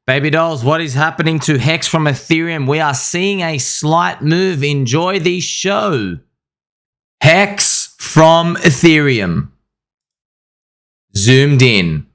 Baby dolls, what is happening to HEX from Ethereum? We are seeing a slight move. Enjoy the show. HEX from Ethereum. Zoomed in.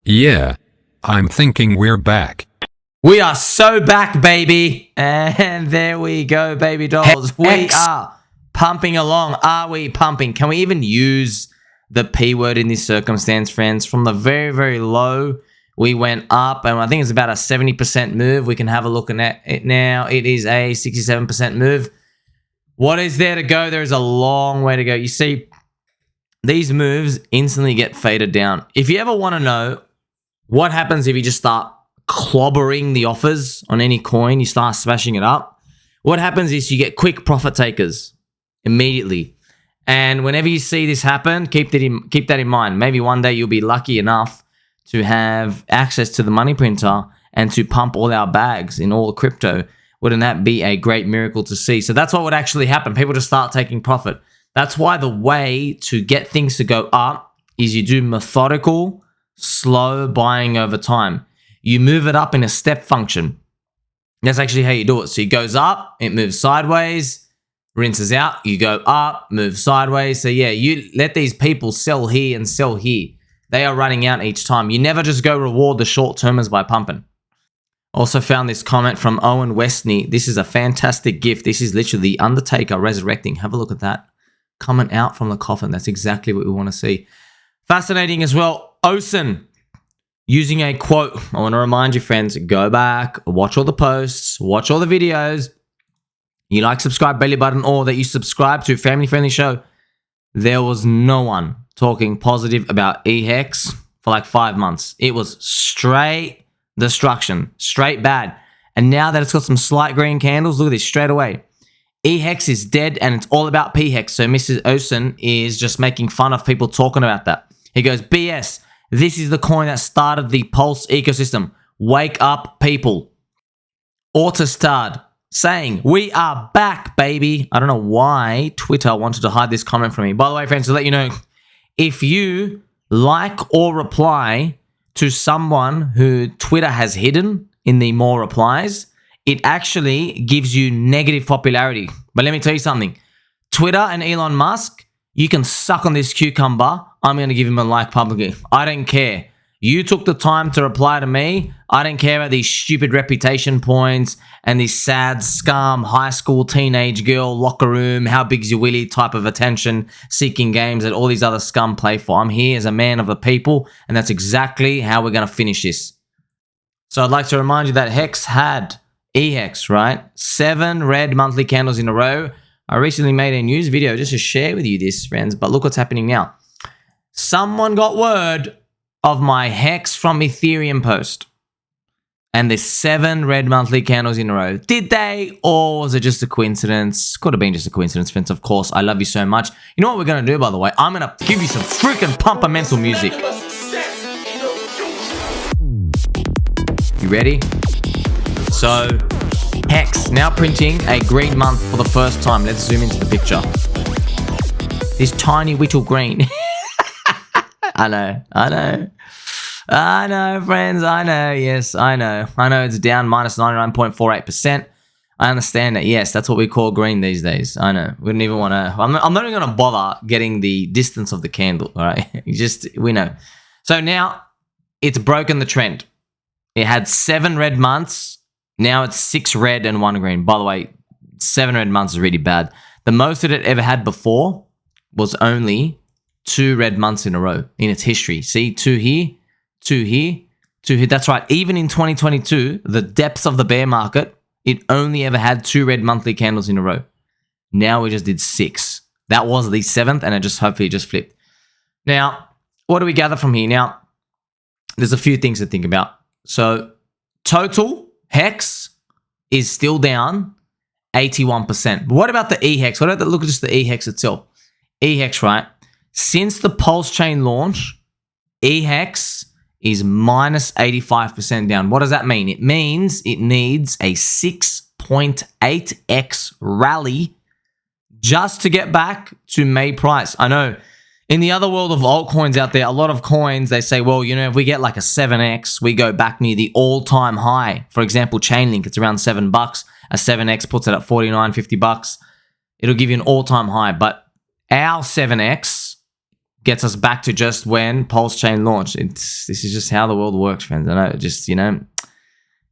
Yeah, I'm thinking we're back. We are so back, baby. And there we go, baby dolls. We are pumping along. Are we pumping? Can we even use the P word in this circumstance, friends? From the very, very low, we went up, and I think it's about a 70% move. We can have a look at it now. It is a 67% move. What is there to go? There is a long way to go. You see, these moves instantly get faded down. If you ever want to know what happens if you just start clobbering the offers on any coin, you start smashing it up, what happens is you get quick profit takers immediately. And whenever you see this happen, keep that in mind. Maybe one day you'll be lucky enough to have access to the money printer and to pump all our bags in all the crypto. Wouldn't that be a great miracle to see? So that's what would actually happen. People just start taking profit. That's why the way to get things to go up is you do methodical, slow buying over time. You move it up in a step function. That's actually how you do it. So it goes up, it moves sideways, rinses out, you go up, move sideways. So yeah, you let these people sell here and sell here. They are running out each time. You never just go reward the short-termers by pumping. Also found this comment from Owen Westney. This is a fantastic gift. This is literally the Undertaker resurrecting. Have a look at that. Coming out from the coffin. That's exactly what we want to see. Fascinating as well. Osen, using a quote. I want to remind you, friends, go back, watch all the posts, watch all the videos. You like, subscribe, belly button, or that you subscribe to Family Friendly Show. There was no one talking positive about eHEX for like 5 months. It was straight destruction, straight bad. And now that it's got some slight green candles, look at this straight away. eHEX is dead and it's all about pHEX. So Mrs. Osen is just making fun of people talking about that. He goes, BS. This is the coin that started the Pulse ecosystem. Wake up, people. Autostad saying, we are back, baby. I don't know why Twitter wanted to hide this comment from me. By the way, friends, to let you know, if you like or reply to someone who Twitter has hidden in the more replies, it actually gives you negative popularity. But let me tell you something. Twitter and Elon Musk, you can suck on this cucumber. I'm going to give him a like publicly. I don't care. You took the time to reply to me. I don't care about these stupid reputation points and this sad scum high school teenage girl locker room, how big's your willy type of attention seeking games that all these other scum play for. I'm here as a man of the people, and that's exactly how we're going to finish this. So I'd like to remind you that HEX had eHEX, right? 7 red monthly candles in a row. I recently made a news video just to share with you this, friends, but look what's happening now. Someone got word of my HEX from Ethereum post, and there's 7 red monthly candles in a row. Did they, or was it just a coincidence? Could have been just a coincidence, friends, of course. I love you so much. You know what we're going to do, by the way? I'm going to give you some freaking pumper-mental music. You ready? So, HEX now printing a green month for the first time. Let's zoom into the picture. This tiny whittle green. I know, friends. I know. Yes, I know. I know it's down minus 99.48%. I understand that. Yes, that's what we call green these days. I know. We don't even want to. I'm not even going to bother getting the distance of the candle. All right. We know. So now it's broken the trend. It had 7 red months. Now it's 6 red and 1 green. By the way, 7 red months is really bad. The most that it ever had before was only 2 red months in a row in its history. See, 2 here, 2 here, 2 here. That's right. Even in 2022, the depths of the bear market, it only ever had 2 red monthly candles in a row. Now we just did 6. That was the 7th, and it just hopefully just flipped. Now, what do we gather from here? Now, there's a few things to think about. So, total HEX is still down 81%. But what about the eHEX? What about look at just the eHEX itself? eHEX, right? Since the PulseChain launch, eHEX is minus 85% down. What does that mean? It means it needs a 6.8x rally just to get back to May price. I know in the other world of altcoins out there, a lot of coins, they say, well, you know, if we get like a 7x, we go back near the all-time high. For example, Chainlink, it's around $7. A 7x puts it at 49, 50 bucks. It'll give you an all-time high. But our 7x gets us back to just when PulseChain launched. This is just how the world works, friends. I know, just, you know,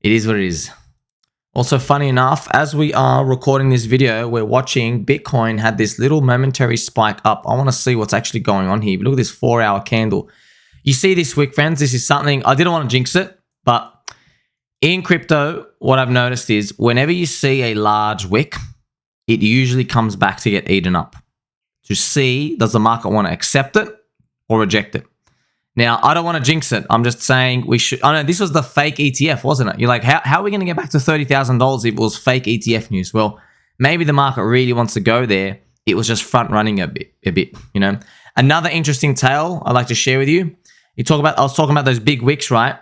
it is what it is. Also, funny enough, as we are recording this video, we're watching Bitcoin had this little momentary spike up. I want to see what's actually going on here. Look at this 4-hour candle. You see this wick, friends? This is something, I didn't want to jinx it, but in crypto, what I've noticed is whenever you see a large wick, it usually comes back to get eaten up. To see, does the market want to accept it or reject it? Now, I don't want to jinx it. I'm just saying we should. I know this was the fake ETF, wasn't it? You're like, how are we going to get back to $30,000 if it was fake ETF news? Well, maybe the market really wants to go there. It was just front running a bit, you know. Another interesting tale I'd like to share with you. I was talking about those big wicks, right?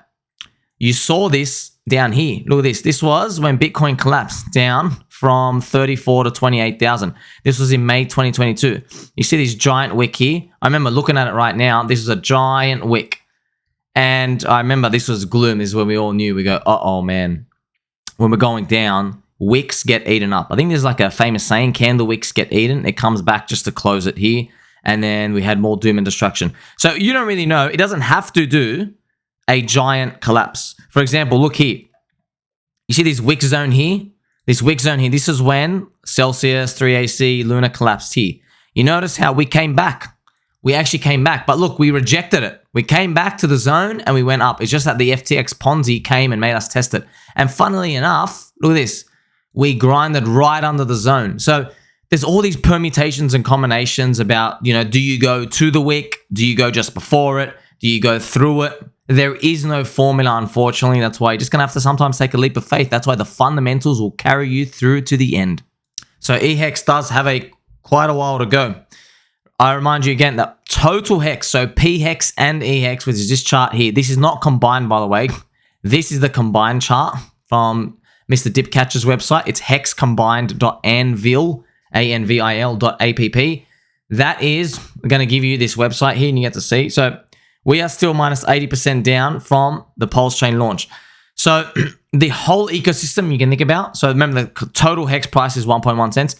You saw this down here. Look at this. This was when Bitcoin collapsed down from 34 to 28,000. This was in May 2022. You see this giant wick here? I remember looking at it right now. This is a giant wick. And I remember this was gloom. This is when we all knew. We go, uh-oh, man. When we're going down, wicks get eaten up. I think there's like a famous saying, candle wicks get eaten. It comes back just to close it here. And then we had more doom and destruction. So you don't really know. It doesn't have to do a giant collapse. For example, look here. You see this wick zone here? This wick zone here, this is when Celsius, 3AC, Luna collapsed here. You notice how we came back. We actually came back, but look, we rejected it. We came back to the zone and we went up. It's just that the FTX Ponzi came and made us test it. And funnily enough, look at this. We grinded right under the zone. So there's all these permutations and combinations about, you know, do you go to the wick? Do you go just before it? Do you go through it? There is no formula, unfortunately. That's why you're just going to have to sometimes take a leap of faith. That's why the fundamentals will carry you through to the end. So eHEX does have quite a while to go. I remind you again that total hex, so pHEX and eHEX, which is this chart here. This is not combined, by the way. This is the combined chart from Mr. Dipcatcher's website. It's hexcombined.anvil, anvil.app. That is going to give you this website here and you get to see. So we are still minus 80% down from the PulseChain launch. So the whole ecosystem you can think about. So remember the total hex price is 1.1 cents.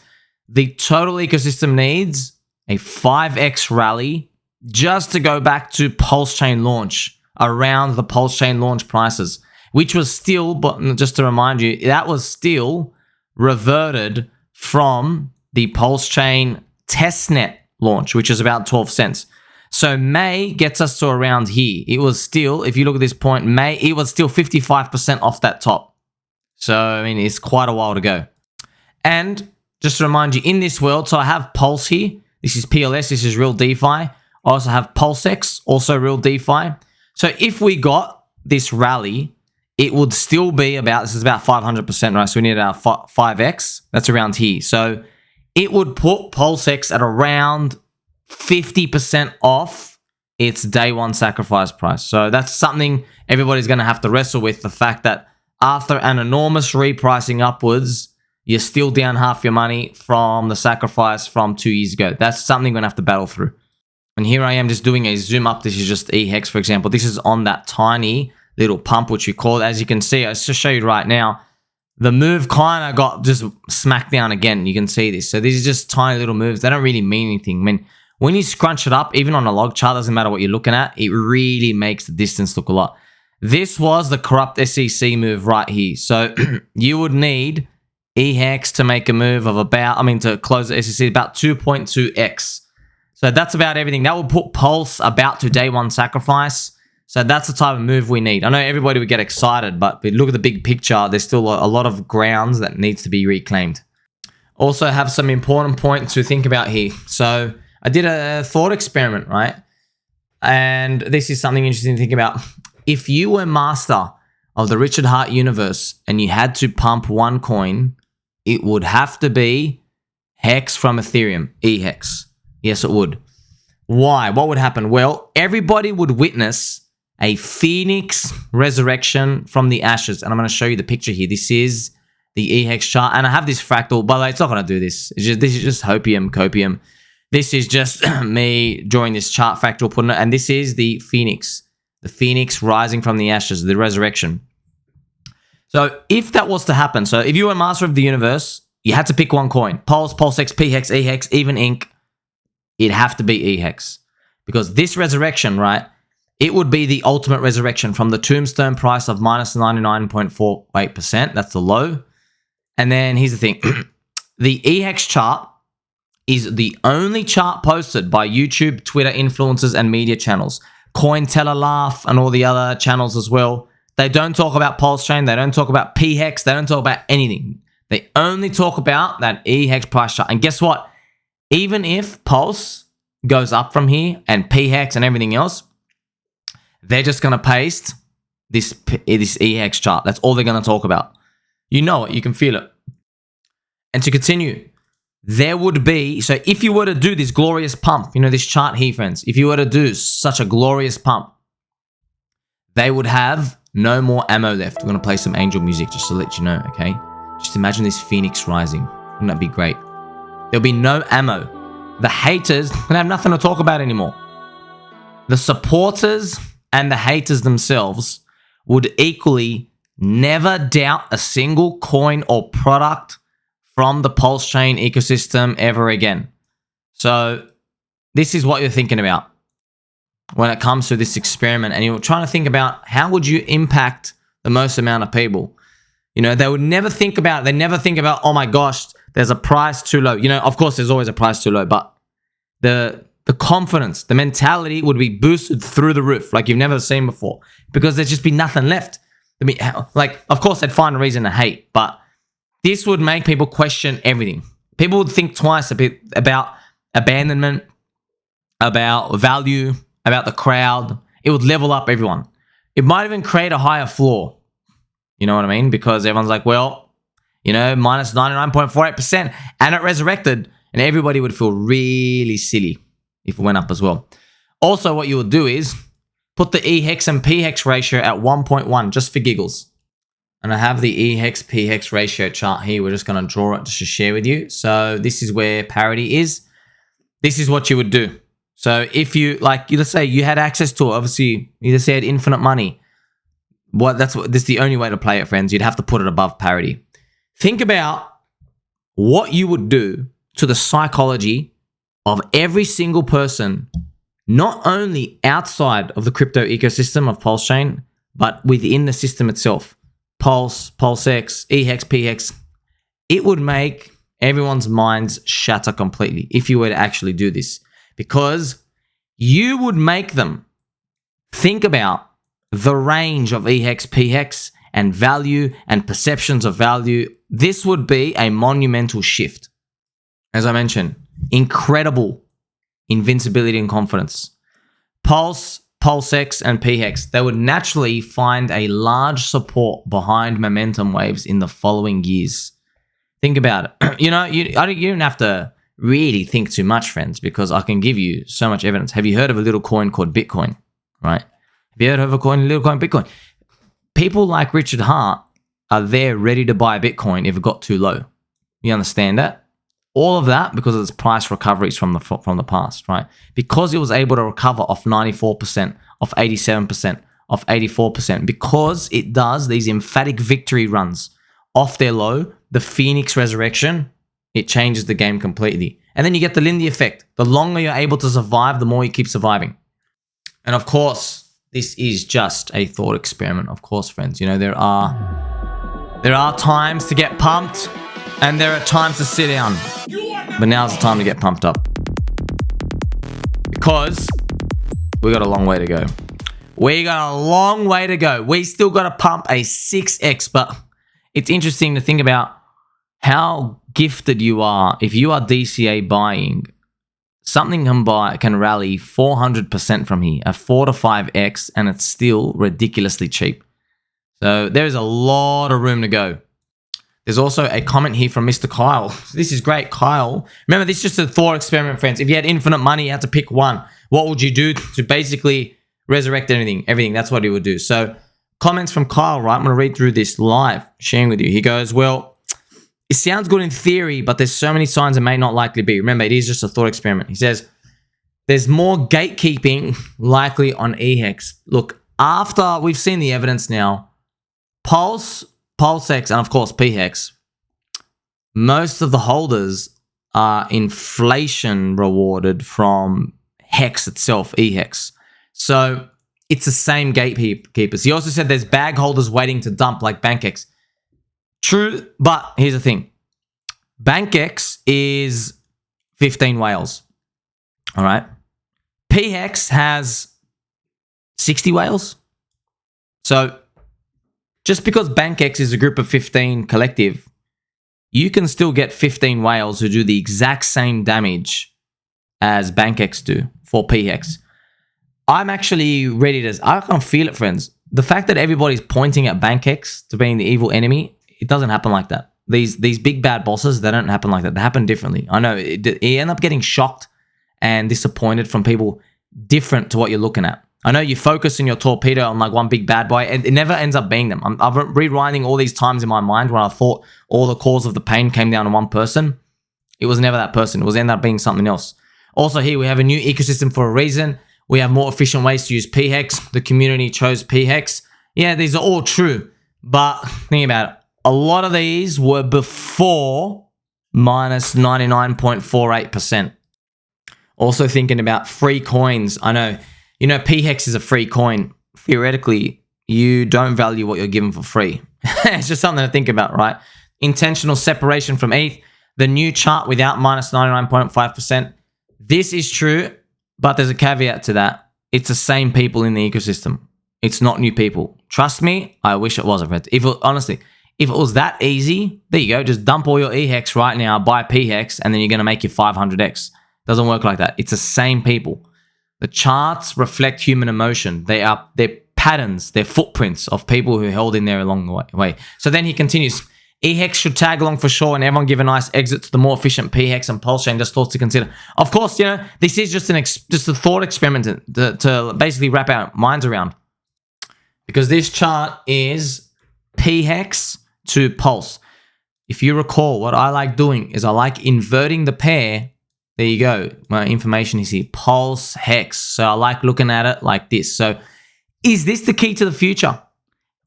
The total ecosystem needs a 5x rally just to go back to PulseChain launch, around the PulseChain launch prices, which was still, but just to remind you, that was still reverted from the PulseChain testnet launch, which is about 12 cents. So May gets us to around here. It was still, if you look at this point, May, it was still 55% off that top. So, I mean, it's quite a while to go. And just to remind you, in this world, so I have Pulse here. This is PLS, this is real DeFi. I also have PulseX, also real DeFi. So if we got this rally, it would still be about, this is about 500%, right? So we need our 5x, that's around here. So it would put PulseX at around 50% off its day one sacrifice price. So that's something everybody's going to have to wrestle with, the fact that after an enormous repricing upwards, you're still down half your money from the sacrifice from 2 years ago. That's something we're going to have to battle through. And here I am just doing a zoom up. This is just eHEX, for example. This is on that tiny little pump, which we call it. As you can see, I'll just show you right now. The move kind of got just smacked down again. You can see this. So these are just tiny little moves. They don't really mean anything. I mean, when you scrunch it up, even on a log chart, doesn't matter what you're looking at, it really makes the distance look a lot. This was the corrupt SEC move right here. So you would need eHEX to make a move of about, to close the SEC about 2.2x. So that's about everything. That will put Pulse about to day one sacrifice. So that's the type of move we need. I know everybody would get excited, but look at the big picture. There's still a lot of grounds that needs to be reclaimed. Also have some important points to think about here. So I did a thought experiment, right? And this is something interesting to think about. If you were master of the Richard Heart universe and you had to pump one coin, it would have to be HEX from Ethereum, eHEX. Yes, it would. Why? What would happen? Well, everybody would witness a phoenix resurrection from the ashes. And I'm going to show you the picture here. This is the eHEX chart, and I have this fractal. By the way, it's not going to do this. This is just hopium, copium. This is just me drawing this chart fractal, putting it, and this is the phoenix rising from the ashes, the resurrection. So if that was to happen, so if you were master of the universe, you had to pick one coin: Pulse, PulseX, pHEX, eHEX, even Inc. It'd have to be eHEX, because this resurrection, right? It would be the ultimate resurrection from the tombstone price of minus 99.48%. That's the low. And then here's the thing. The eHEX chart is the only chart posted by YouTube, Twitter influencers, and media channels. Cointella Laugh and all the other channels as well. They don't talk about PulseChain. They don't talk about pHEX. They don't talk about anything. They only talk about that eHEX price chart. And guess what? Even if Pulse goes up from here and pHEX and everything else, they're just going to paste this eHEX chart. That's all they're going to talk about. You know it. You can feel it. And to continue, there would be, so if you were to do this glorious pump, you know, this chart here, friends, if you were to do such a glorious pump, they would have no more ammo left. We're going to play some angel music just to let you know, okay? Just imagine this phoenix rising. Wouldn't that be great? There'll be no ammo. The haters will have nothing to talk about anymore. The supporters and the haters themselves would equally never doubt a single coin or product from the PulseChain ecosystem ever again. So this is what you're thinking about when it comes to this experiment, and you're trying to think about how would you impact the most amount of people. You know, they would never think about, oh my gosh, there's a price too low. You know, of course there's always a price too low, but the confidence, the mentality would be boosted through the roof like you've never seen before, because there'd just be nothing left. I mean, like, of course they'd find a reason to hate, but this would make people question everything. People would think twice a bit about abandonment, about value, about the crowd. It would level up everyone. It might even create a higher floor. You know what I mean? Because everyone's like, well, you know, minus 99.48%, and it resurrected, and everybody would feel really silly if it went up as well. Also, what you would do is put the eHEX and pHEX ratio at 1.1 just for giggles. And I have the eHEX pHEX ratio chart here. We're just going to draw it just to share with you. So this is where parity is. This is what you would do. So if you, like, let's say you had access to it, obviously you just had infinite money. This is the only way to play it, friends. You'd have to put it above parity. Think about what you would do to the psychology of every single person, not only outside of the crypto ecosystem of PulseChain, but within the system itself. Pulse, PulseX, eHEX, pHEX. It would make everyone's minds shatter completely if you were to actually do this, because you would make them think about the range of eHEX, pHEX, and value and perceptions of value. This would be a monumental shift. As I mentioned, incredible invincibility and confidence. Pulse, PulseX, and pHEX, they would naturally find a large support behind momentum waves in the following years. Think about it. You know, you don't have to really think too much, friends, because I can give you so much evidence. Have you heard of a little coin called Bitcoin, right? Have you heard of a little coin, Bitcoin? People like Richard Hart are there ready to buy Bitcoin if it got too low. You understand that? All of that because of its price recoveries from the past, right? Because it was able to recover off 94%, off 87%, off 84%, because it does these emphatic victory runs off their low, the Phoenix resurrection, it changes the game completely. And then you get the Lindy effect. The longer you're able to survive, the more you keep surviving. And of course, this is just a thought experiment, of course, friends. You know, there are times to get pumped, and there are times to sit down. But now's the time to get pumped up, because we got a long way to go. We got a long way to go. We still got to pump a 6x, but it's interesting to think about how gifted you are. If you are DCA buying, something can rally 400% from here, a 4 to 5x, and it's still ridiculously cheap. So there's a lot of room to go. There's also a comment here from Mr. Kyle. This is great, Kyle. Remember, this is just a thought experiment, friends. If you had infinite money, you had to pick one. What would you do to basically resurrect anything? Everything. That's what he would do. So comments from Kyle, right? I'm going to read through this live, sharing with you. He goes, well, it sounds good in theory, but there's so many signs it may not likely be. Remember, it is just a thought experiment. He says, there's more gatekeeping likely on eHEX. Look, after we've seen the evidence now, PulseX, and of course pHEX, most of the holders are inflation rewarded from HEX itself, eHEX. So it's the same gatekeepers. He also said there's bag holders waiting to dump like BankX. True, but here's the thing. BankX is 15 whales. All right. pHEX has 60 whales. So just because BankX is a group of 15 collective, you can still get 15 whales who do the exact same damage as BankX do for pHEX. I'm actually ready to... I can feel it, friends. The fact that everybody's pointing at BankX to being the evil enemy, it doesn't happen like that. These big bad bosses, they don't happen like that. They happen differently. I know. You end up getting shocked and disappointed from people different to what you're looking at. I know you focus in your torpedo on like one big bad boy, and it never ends up being them. I'm rewinding all these times in my mind when I thought all the cause of the pain came down to one person. It was never that person. It was ended up being something else. Also here, we have a new ecosystem for a reason. We have more efficient ways to use pHEX. The community chose pHEX. Yeah, these are all true. But think about it. A lot of these were before minus 99.48%. Also thinking about free coins. I know, you know, pHEX is a free coin. Theoretically, you don't value what you're given for free. It's just something to think about, right? Intentional separation from ETH. The new chart without minus 99.5%. This is true, but there's a caveat to that. It's the same people in the ecosystem. It's not new people. Trust me, I wish it was. Honestly, if it was that easy, there you go. Just dump all your eHEX right now, buy pHEX, and then you're going to make your 500x. Doesn't work like that. It's the same people. The charts reflect human emotion. They're patterns, they're footprints of people who held in there along the way. So then he continues, eHEX should tag along for sure, and everyone give a nice exit to the more efficient pHEX and PulseChain. Just thoughts to consider. Of course, you know, this is just a thought experiment to basically wrap our minds around. Because this chart is pHEX to Pulse. If you recall, what I like doing is I like inverting the pair. There you go. My information is here. PulseX. So I like looking at it like this. So is this the key to the future?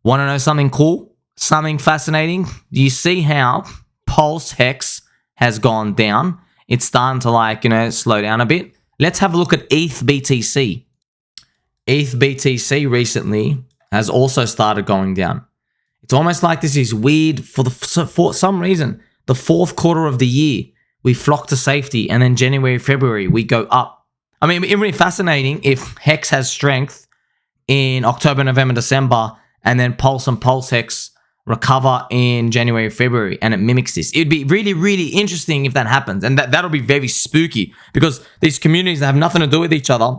Want to know something cool? Something fascinating? Do you see how PulseX has gone down? It's starting to like, you know, slow down a bit. Let's have a look at ETH BTC. ETH BTC recently has also started going down. It's almost like this is weird for some reason. The fourth quarter of the year, we flock to safety, and then January, February, we go up. I mean, it's really fascinating if HEX has strength in October, November, December, and then Pulse and PulseX recover in January, February, and it mimics this. It'd be really, really interesting if that happens, and that'll be very spooky because these communities that have nothing to do with each other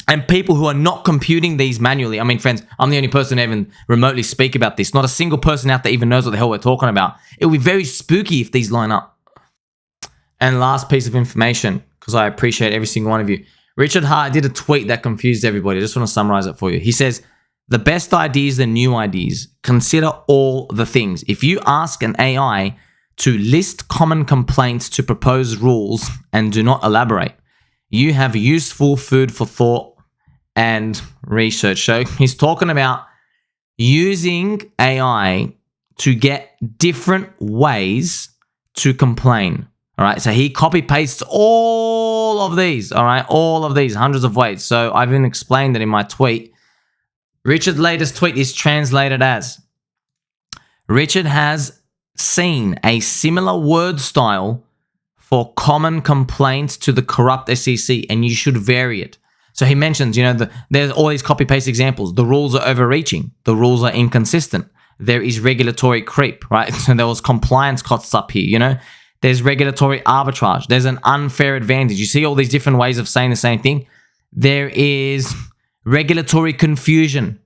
and people who are not computing these manually. I mean, friends, I'm the only person to even remotely speak about this. Not a single person out there even knows what the hell we're talking about. It would be very spooky if these line up. And last piece of information, because I appreciate every single one of you. Richard Hart did a tweet that confused everybody. I just want to summarize it for you. He says, the best ideas are new ideas. Consider all the things. If you ask an AI to list common complaints to propose rules and do not elaborate, you have useful food for thought and research. So he's talking about using AI to get different ways to complain. All right, so he copy pastes all of these, all right, all of these, hundreds of ways. So I've even explained it in my tweet. Richard's latest tweet is translated as, Richard has seen a similar word style for common complaints to the corrupt SEC, and you should vary it. So he mentions, you know, there's all these copy-paste examples. The rules are overreaching. The rules are inconsistent. There is regulatory creep, right? So there was compliance costs up here, you know. There's regulatory arbitrage. There's an unfair advantage. You see all these different ways of saying the same thing. There is regulatory confusion.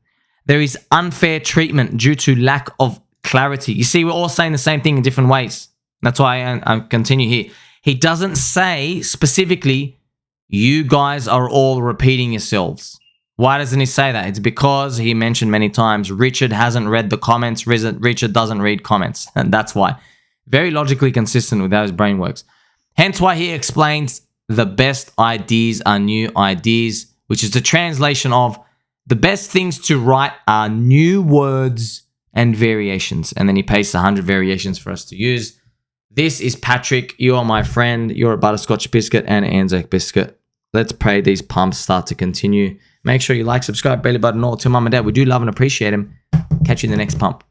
There is unfair treatment due to lack of clarity. You see, we're all saying the same thing in different ways. That's why I continue here. He doesn't say specifically, you guys are all repeating yourselves. Why doesn't he say that? It's because he mentioned many times, Richard hasn't read the comments. Richard doesn't read comments. And that's why. Very logically consistent with how his brain works. Hence why he explains the best ideas are new ideas, which is the translation of the best things to write are new words and variations. And then he pastes 100 variations for us to use. This is Patrick. You are my friend. You're a butterscotch biscuit and an Anzac biscuit. Let's pray these pumps start to continue. Make sure you like, subscribe, belly button, all to mum and dad. We do love and appreciate him. Catch you in the next pump.